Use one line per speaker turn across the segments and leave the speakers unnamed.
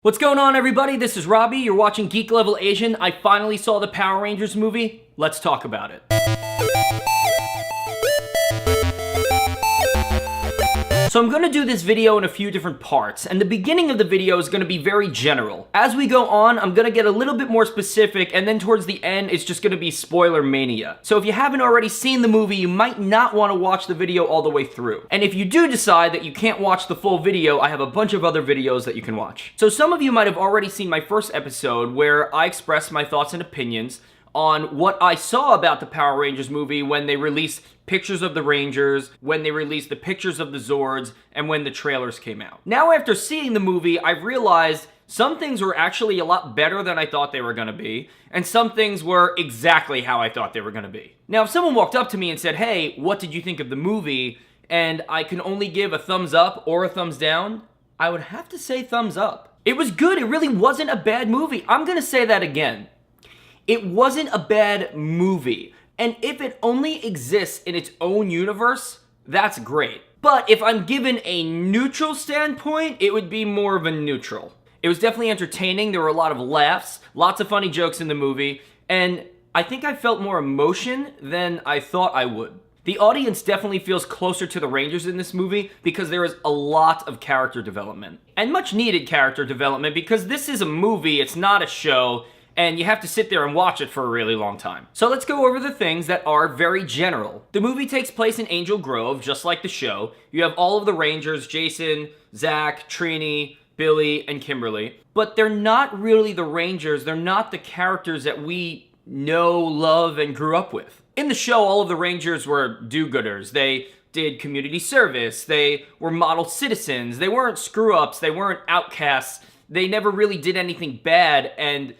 What's going on, everybody? This is Robbie. You're watching Geek Level Asian. I finally saw the Power Rangers movie. Let's talk about it. So I'm going to do this video in a few different parts, and the beginning of the video is going to be very general. As we go on, I'm going to get a little bit more specific, and then towards the end, it's just going to be spoiler mania. So if you haven't already seen the movie, you might not want to watch the video all the way through. And if you do decide that you can't watch the full video, I have a bunch of other videos that you can watch. So some of you might have already seen my first episode where I expressed my thoughts and opinions on what I saw about the Power Rangers movie when they released pictures of the Rangers, when they released the pictures of the Zords, and when the trailers came out. Now, after seeing the movie, I've realized some things were actually a lot better than I thought they were going to be, and some things were exactly how I thought they were going to be. Now, if someone walked up to me and said, "Hey, what did you think of the movie?" and I can only give a thumbs up or a thumbs down, I would have to say thumbs up. It was good. It really wasn't a bad movie. I'm going to say that again. It wasn't a bad movie. And if it only exists in its own universe, that's great. But if I'm given a neutral standpoint, it would be more of a neutral. It was definitely entertaining. There were a lot of laughs, lots of funny jokes in the movie, and I think I felt more emotion than I thought I would. The audience definitely feels closer to the Rangers in this movie because there is a lot of character development. And much needed character development because this is a movie, it's not a show, and you have to sit there and watch it for a really long time. So let's go over the things that are very general. The movie takes place in Angel Grove, just like the show. You have all of the Rangers, Jason, Zach, Trini, Billy, and Kimberly. But they're not really the Rangers. They're not the characters that we know, love, and grew up with. In the show, all of the Rangers were do-gooders. They did community service. They were model citizens. They weren't screw-ups. They weren't outcasts. They never really did anything bad, and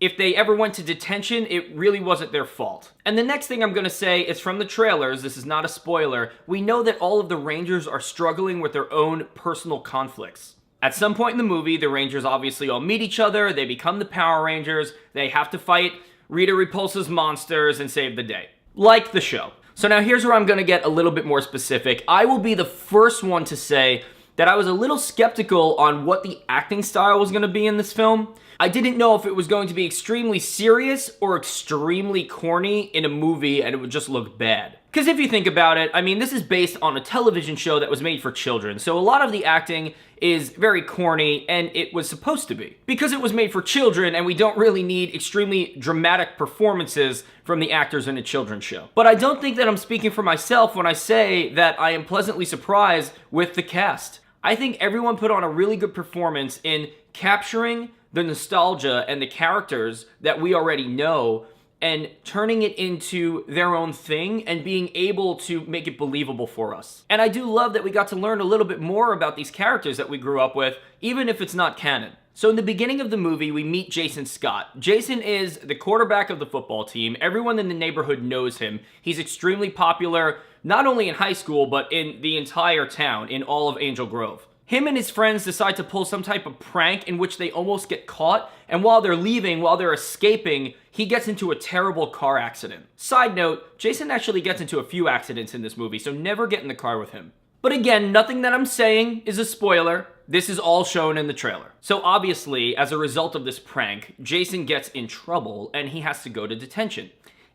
if they ever went to detention, it really wasn't their fault. And the next thing I'm going to say is from the trailers, this is not a spoiler, we know that all of the Rangers are struggling with their own personal conflicts. At some point in the movie, the Rangers obviously all meet each other, they become the Power Rangers, they have to fight Rita Repulsa's monsters and save the day. Like the show. So now here's where I'm going to get a little bit more specific. I will be the first one to say that I was a little skeptical on what the acting style was going to be in this film. I didn't know if it was going to be extremely serious or extremely corny in a movie and it would just look bad. Because if you think about it, I mean, this is based on a television show that was made for children, so a lot of the acting is very corny, and it was supposed to be. Because it was made for children, and we don't really need extremely dramatic performances from the actors in a children's show. But I don't think that I'm speaking for myself when I say that I am pleasantly surprised with the cast. I think everyone put on a really good performance in capturing the nostalgia and the characters that we already know and turning it into their own thing and being able to make it believable for us. And I do love that we got to learn a little bit more about these characters that we grew up with, even if it's not canon. So in the beginning of the movie, we meet Jason Scott. Jason is the quarterback of the football team. Everyone in the neighborhood knows him. He's extremely popular, not only in high school, but in the entire town, in all of Angel Grove. Him and his friends decide to pull some type of prank in which they almost get caught, and while they're leaving, while they're escaping, he gets into a terrible car accident. Side note, Jason actually gets into a few accidents in this movie, so never get in the car with him. But again, nothing that I'm saying is a spoiler. This is all shown in the trailer. So obviously, as a result of this prank, Jason gets in trouble and he has to go to detention.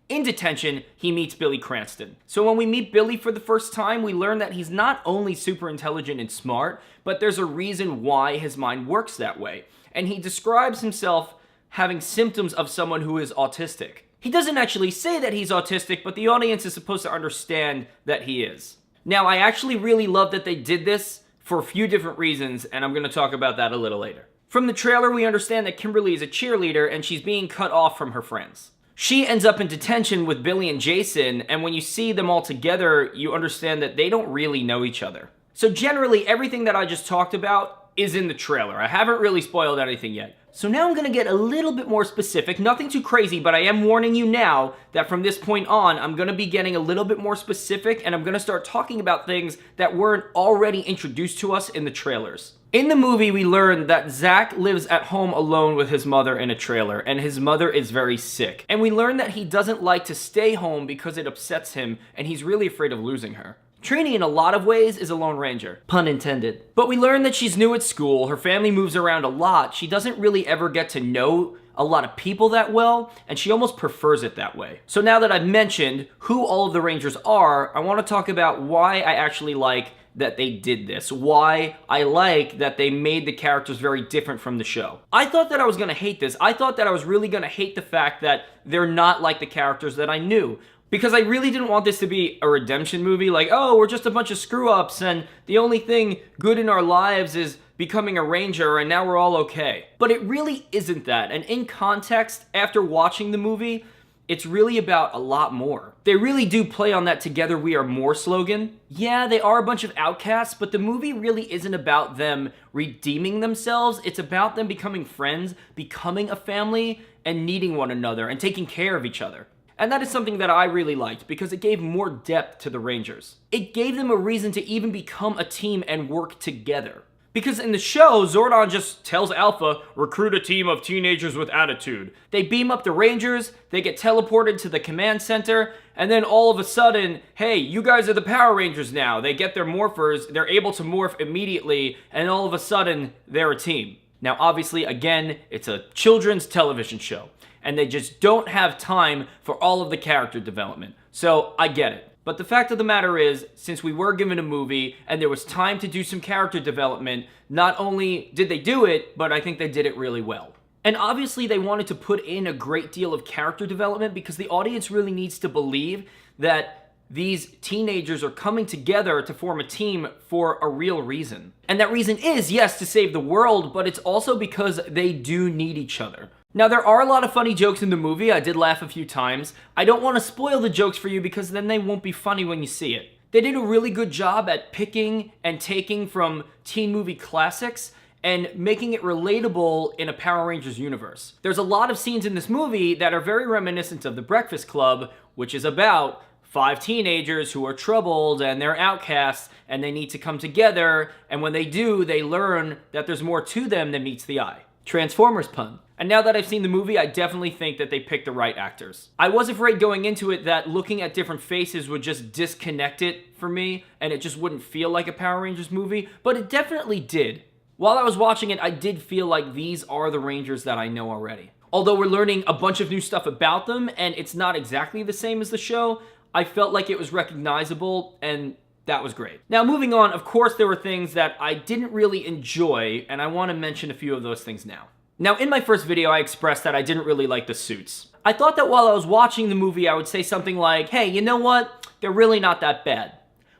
In detention, he meets Billy Cranston. So when we meet Billy for the first time, we learn that he's not only super intelligent and smart, but there's a reason why his mind works that way. And he describes himself having symptoms of someone who is autistic. He doesn't actually say that he's autistic, but the audience is supposed to understand that he is. Now, I actually really love that they did this for a few different reasons, and I'm going to talk about that a little later. From the trailer, we understand that Kimberly is a cheerleader and she's being cut off from her friends. She ends up in detention with Billy and Jason, and when you see them all together, you understand that they don't really know each other. So generally, everything that I just talked about is in the trailer. I haven't really spoiled anything yet. So now I'm going to get a little bit more specific, nothing too crazy, but I am warning you now that from this point on, I'm going to be getting a little bit more specific, and I'm going to start talking about things that weren't already introduced to us in the trailers. In the movie, we learn that Zach lives at home alone with his mother in a trailer, and his mother is very sick. And we learn that he doesn't like to stay home because it upsets him, and he's really afraid of losing her. Trini, in a lot of ways, is a Lone Ranger. Pun intended. But we learn that she's new at school, her family moves around a lot, she doesn't really ever get to know a lot of people that well, and she almost prefers it that way. So now that I've mentioned who all of the Rangers are, I want to talk about why I actually like that they did this, why I like that they made the characters very different from the show. I thought that I was gonna hate this. I thought that I was really gonna hate the fact that they're not like the characters that I knew. Because I really didn't want this to be a redemption movie, like, oh, we're just a bunch of screw-ups and the only thing good in our lives is becoming a ranger and now we're all okay. But it really isn't that, and in context, after watching the movie, it's really about a lot more. They really do play on that "Together we are more" slogan. Yeah, they are a bunch of outcasts, but the movie really isn't about them redeeming themselves. It's about them becoming friends, becoming a family, and needing one another, and taking care of each other. And that is something that I really liked, because it gave more depth to the Rangers. It gave them a reason to even become a team and work together. Because in the show, Zordon just tells Alpha, recruit a team of teenagers with attitude. They beam up the Rangers, they get teleported to the command center, and then all of a sudden, hey, you guys are the Power Rangers now. They get their morphers, they're able to morph immediately, and all of a sudden, they're a team. Now, obviously, again, it's a children's television show, and they just don't have time for all of the character development. So, I get it. But the fact of the matter is, since we were given a movie and there was time to do some character development, not only did they do it, but I think they did it really well. And obviously they wanted to put in a great deal of character development because the audience really needs to believe that these teenagers are coming together to form a team for a real reason. And that reason is, yes, to save the world, but it's also because they do need each other. Now, there are a lot of funny jokes in the movie. I did laugh a few times. I don't want to spoil the jokes for you because then they won't be funny when you see it. They did a really good job at picking and taking from teen movie classics and making it relatable in a Power Rangers universe. There's a lot of scenes in this movie that are very reminiscent of The Breakfast Club, which is about 5 teenagers who are troubled and they're outcasts and they need to come together, and when they do, they learn that there's more to them than meets the eye. Transformers pun. And now that I've seen the movie, I definitely think that they picked the right actors. I was afraid going into it that looking at different faces would just disconnect it for me, and it just wouldn't feel like a Power Rangers movie, but it definitely did. While I was watching it, I did feel like these are the Rangers that I know already. Although we're learning a bunch of new stuff about them, and it's not exactly the same as the show, I felt like it was recognizable, and that was great. Now, moving on, of course, there were things that I didn't really enjoy, and I want to mention a few of those things now. Now, in my first video, I expressed that I didn't really like the suits. I thought that while I was watching the movie, I would say something like, hey, you know what? They're really not that bad.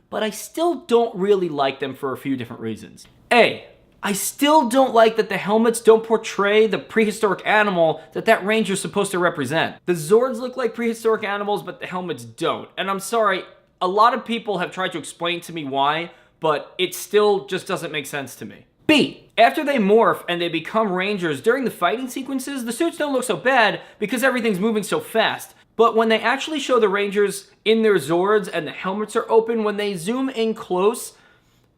But I still don't really like them for a few different reasons. A, I still don't like that the helmets don't portray the prehistoric animal that Ranger's supposed to represent. The Zords look like prehistoric animals, but the helmets don't. And I'm sorry, a lot of people have tried to explain to me why, but it still just doesn't make sense to me. B, after they morph and they become Rangers, during the fighting sequences, the suits don't look so bad because everything's moving so fast. But when they actually show the Rangers in their Zords and the helmets are open, when they zoom in close,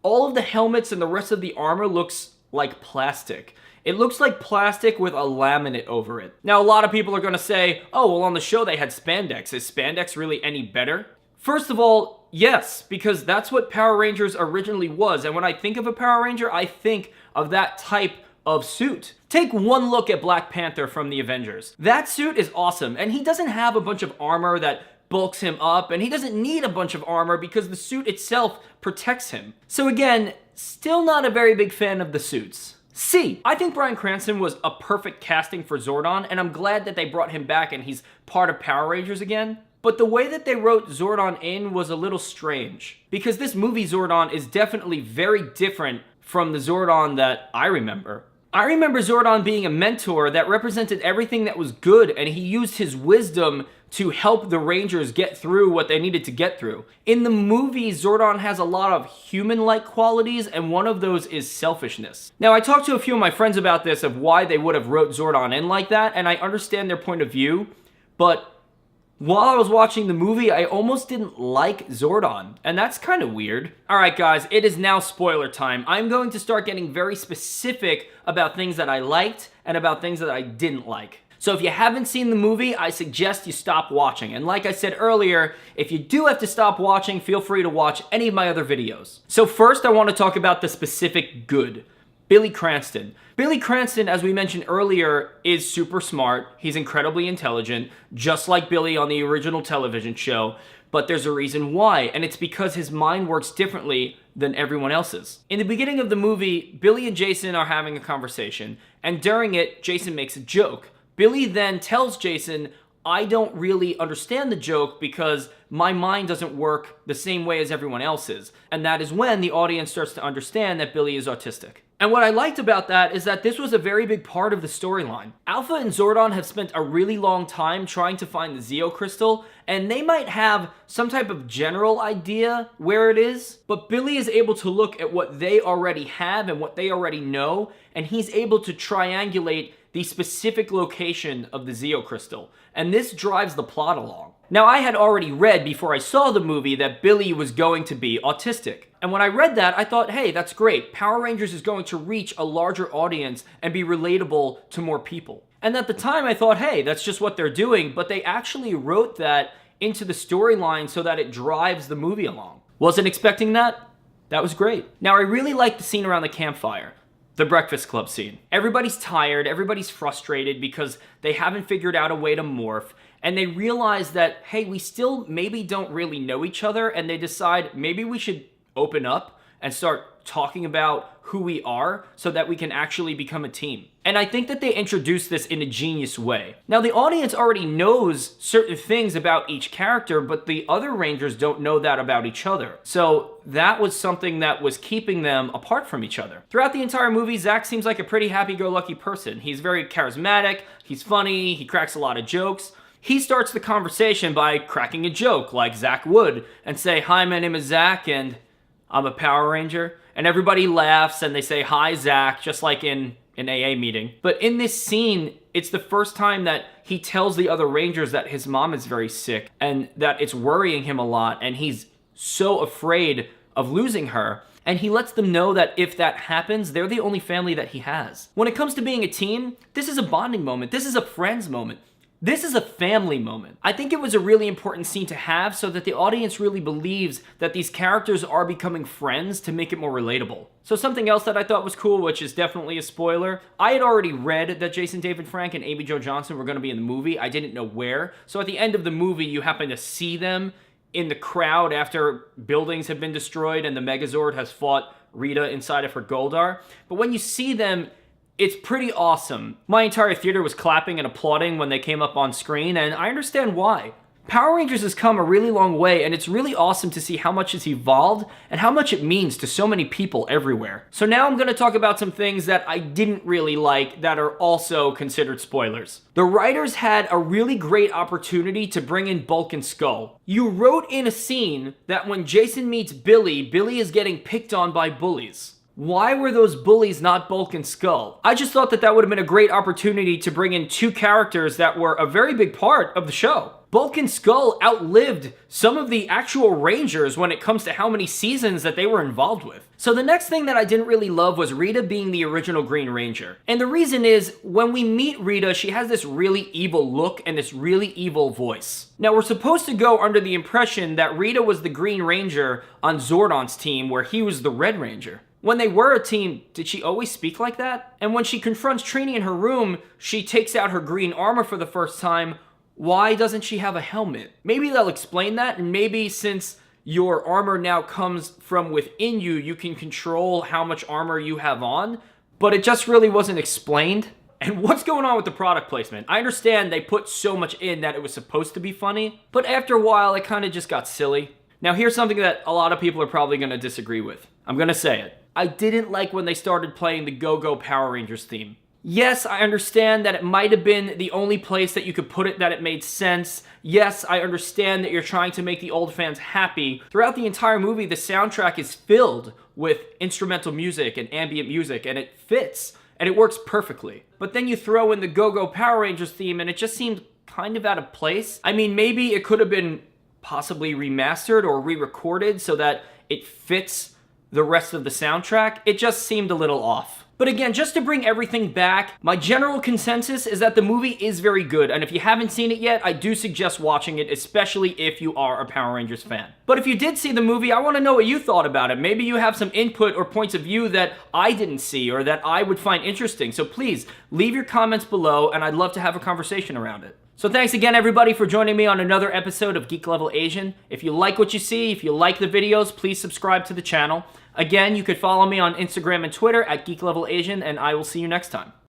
all of the helmets and the rest of the armor looks like plastic. It looks like plastic with a laminate over it. Now, a lot of people are going to say, oh, well, on the show they had spandex. Is spandex really any better? First of all, yes, because that's what Power Rangers originally was. And when I think of a Power Ranger, I think of that type of suit. Take one look at Black Panther from the Avengers. That suit is awesome, and he doesn't have a bunch of armor that bulks him up, and he doesn't need a bunch of armor because the suit itself protects him. So again, still not a very big fan of the suits. C, I think Bryan Cranston was a perfect casting for Zordon, and I'm glad that they brought him back and he's part of Power Rangers again. But the way that they wrote Zordon in was a little strange, because this movie Zordon is definitely very different from the Zordon that I remember. I remember Zordon being a mentor that represented everything that was good, and he used his wisdom to help the Rangers get through what they needed to get through. In the movie, Zordon has a lot of human-like qualities, and one of those is selfishness. Now, I talked to a few of my friends about this, of why they would have wrote Zordon in like that, and I understand their point of view, but while I was watching the movie, I almost didn't like Zordon, and that's kind of weird. Alright guys, it is now spoiler time. I'm going to start getting very specific about things that I liked and about things that I didn't like. So if you haven't seen the movie, I suggest you stop watching. And like I said earlier, if you do have to stop watching, feel free to watch any of my other videos. So first, I want to talk about the specific good. Billy Cranston. Billy Cranston, as we mentioned earlier, is super smart. He's incredibly intelligent, just like Billy on the original television show. But there's a reason why, and it's because his mind works differently than everyone else's. In the beginning of the movie, Billy and Jason are having a conversation, and during it, Jason makes a joke. Billy then tells Jason, I don't really understand the joke because my mind doesn't work the same way as everyone else's. And that is when the audience starts to understand that Billy is autistic. And what I liked about that is that this was a very big part of the storyline. Alpha and Zordon have spent a really long time trying to find the Zeo Crystal, and they might have some type of general idea where it is, but Billy is able to look at what they already have and what they already know, and he's able to triangulate the specific location of the Zeo Crystal, and this drives the plot along. Now, I had already read before I saw the movie that Billy was going to be autistic. And when I read that, I thought, hey, that's great. Power Rangers is going to reach a larger audience and be relatable to more people. And at the time, I thought, hey, that's just what they're doing, but they actually wrote that into the storyline so that it drives the movie along. Wasn't expecting that? That was great. Now, I really like the scene around the campfire. The Breakfast Club scene. Everybody's tired, everybody's frustrated because they haven't figured out a way to morph, and they realize that, hey, we still maybe don't really know each other, and they decide maybe we should open up and start talking about who we are so that we can actually become a team. And I think that they introduced this in a genius way. Now, the audience already knows certain things about each character, but the other Rangers don't know that about each other. So that was something that was keeping them apart from each other. Throughout the entire movie, Zach seems like a pretty happy-go-lucky person. He's very charismatic, he's funny, he cracks a lot of jokes. He starts the conversation by cracking a joke, like Zach would, and say, hi, my name is Zach, and I'm a Power Ranger. And everybody laughs, and they say, hi, Zach, just like in an AA meeting. But in this scene, it's the first time that he tells the other Rangers that his mom is very sick, and that it's worrying him a lot, and he's so afraid of losing her. And he lets them know that if that happens, they're the only family that he has. When it comes to being a team, this is a bonding moment. This is a friends moment. This is a family moment. I think it was a really important scene to have so that the audience really believes that these characters are becoming friends to make it more relatable. So something else that I thought was cool, which is definitely a spoiler, I had already read that Jason David Frank and Amy Jo Johnson were going to be in the movie. I didn't know where. So at the end of the movie, you happen to see them in the crowd after buildings have been destroyed and the Megazord has fought Rita inside of her Goldar. But when you see them, it's pretty awesome. My entire theater was clapping and applauding when they came up on screen, and I understand why. Power Rangers has come a really long way, and it's really awesome to see how much it's evolved and how much it means to so many people everywhere. So now I'm going to talk about some things that I didn't really like that are also considered spoilers. The writers had a really great opportunity to bring in Bulk and Skull. You wrote in a scene that when Jason meets Billy, Billy is getting picked on by bullies. Why were those bullies not Bulk and Skull? I just thought that that would have been a great opportunity to bring in two characters that were a very big part of the show. Bulk and Skull outlived some of the actual Rangers when it comes to how many seasons that they were involved with. So the next thing that I didn't really love was Rita being the original Green Ranger. And the reason is, when we meet Rita, she has this really evil look and this really evil voice. Now, we're supposed to go under the impression that Rita was the Green Ranger on Zordon's team, where he was the Red Ranger. When they were a team, did she always speak like that? And when she confronts Trini in her room, she takes out her green armor for the first time. Why doesn't she have a helmet? Maybe they'll explain that, and maybe since your armor now comes from within you, you can control how much armor you have on, but it just really wasn't explained. And what's going on with the product placement? I understand they put so much in that it was supposed to be funny, but after a while, it kind of just got silly. Now, here's something that a lot of people are probably going to disagree with. I'm going to say it. I didn't like when they started playing the Go-Go Power Rangers theme. Yes, I understand that it might have been the only place that you could put it that it made sense. Yes, I understand that you're trying to make the old fans happy. Throughout the entire movie, the soundtrack is filled with instrumental music and ambient music, and it fits, and it works perfectly. But then you throw in the Go-Go Power Rangers theme, and it just seemed kind of out of place. I mean, maybe it could have been possibly remastered or re-recorded so that it fits the rest of the soundtrack. It just seemed a little off. But again, just to bring everything back, my general consensus is that the movie is very good, and if you haven't seen it yet, I do suggest watching it, especially if you are a Power Rangers fan. But if you did see the movie, I want to know what you thought about it. Maybe you have some input or points of view that I didn't see or that I would find interesting, so please leave your comments below, and I'd love to have a conversation around it. So thanks again, everybody, for joining me on another episode of Geek Level Asian. If you like what you see, if you like the videos, please subscribe to the channel. Again, you could follow me on Instagram and Twitter at Geek Level Asian, and I will see you next time.